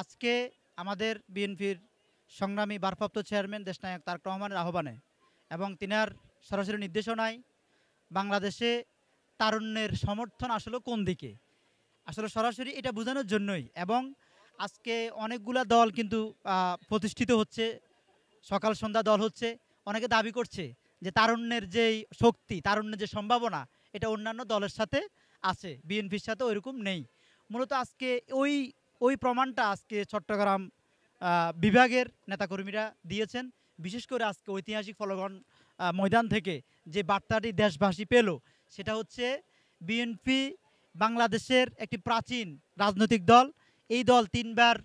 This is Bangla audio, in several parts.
আজকে আমাদের বিএনপির সংগ্রামী ভারপ্রাপ্ত চেয়ারম্যান দেশনায়ক তারেক রহমানের আহ্বানে এবং তিনার সরাসরি নির্দেশনায় বাংলাদেশে তারুণ্যের সমর্থন আসলে কোন দিকে, আসলে সরাসরি এটা বোঝানোর জন্যই। এবং আজকে অনেকগুলা দল কিন্তু প্রতিষ্ঠিত হচ্ছে, সকাল সন্ধ্যা দল হচ্ছে। অনেকে দাবি করছে যে তারুণ্যের যেই শক্তি, তারুণ্যের যে সম্ভাবনা, এটা অন্যান্য দলের সাথে আছে, বিএনপির সাথে ওইরকম নেই। মূলত আজকে ওই ওই প্রমাণটা আজকে চট্টগ্রাম বিভাগের নেতাকর্মীরা দিয়েছেন। বিশেষ করে আজকে ঐতিহাসিক ফলগণ ময়দান থেকে যে বার্তাটি দেশবাসী পেল, সেটা হচ্ছে বিএনপি বাংলাদেশের একটি প্রাচীন রাজনৈতিক দল। এই দল 3বার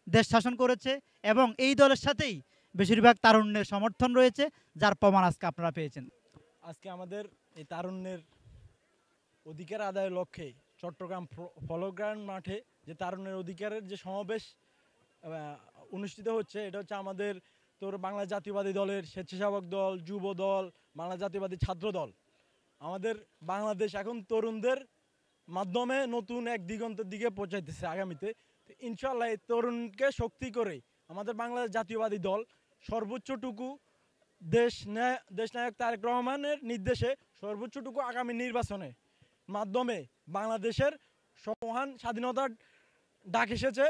দেশ শাসন করেছে এবং এই দলের সাথেই বেশিরভাগ তারুণ্যের সমর্থন রয়েছে, যার প্রমাণ আজকে আপনারা পেয়েছেন। আজকে আমাদের এই তারুণ্যের অধিকার আদায়ের লক্ষ্যে চট্টগ্রাম ফলগ্রাউন্ড মাঠে যে তারুণ্যের অধিকারের যে সমাবেশ অনুষ্ঠিত হচ্ছে, এটা হচ্ছে আমাদের বাংলা জাতীয়বাদী দলের স্বেচ্ছাসেবক দল, যুব দল, বাংলা জাতীয়বাদী ছাত্র দল। আমাদের বাংলাদেশ এখন তরুণদের মাধ্যমে নতুন এক দিগন্তের দিকে পৌঁছাইতেছে আগামীতে। ইনশাল্লাহ এই তরুণকে শক্তি করে আমাদের বাংলাদেশ জাতীয়বাদী দল সর্বোচ্চটুকু দেশনায়ক তারেক রহমানের নির্দেশে সর্বোচ্চটুকু আগামী নির্বাচনে মাধ্যমে বাংলাদেশের মহান স্বাধীনতার ডাক এসেছে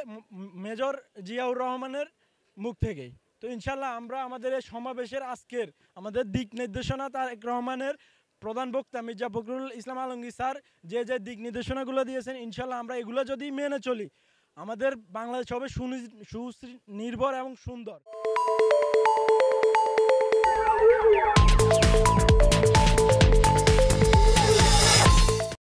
মেজর জিয়াউর রহমানের মুখ থেকেই। তো ইনশাল্লাহ আমরা আমাদের এই সমাবেশের আজকের আমাদের দিক নির্দেশনা তারেক রহমানের প্রধান বক্তা মির্জা ফখরুল ইসলাম আলমগীর স্যার যে যে দিক নির্দেশনাগুলো দিয়েছেন, ইনশাল্লাহ আমরা এগুলো যদি মেনে চলি, আমাদের বাংলাদেশ হবে সুনির্ভর এবং সুন্দর।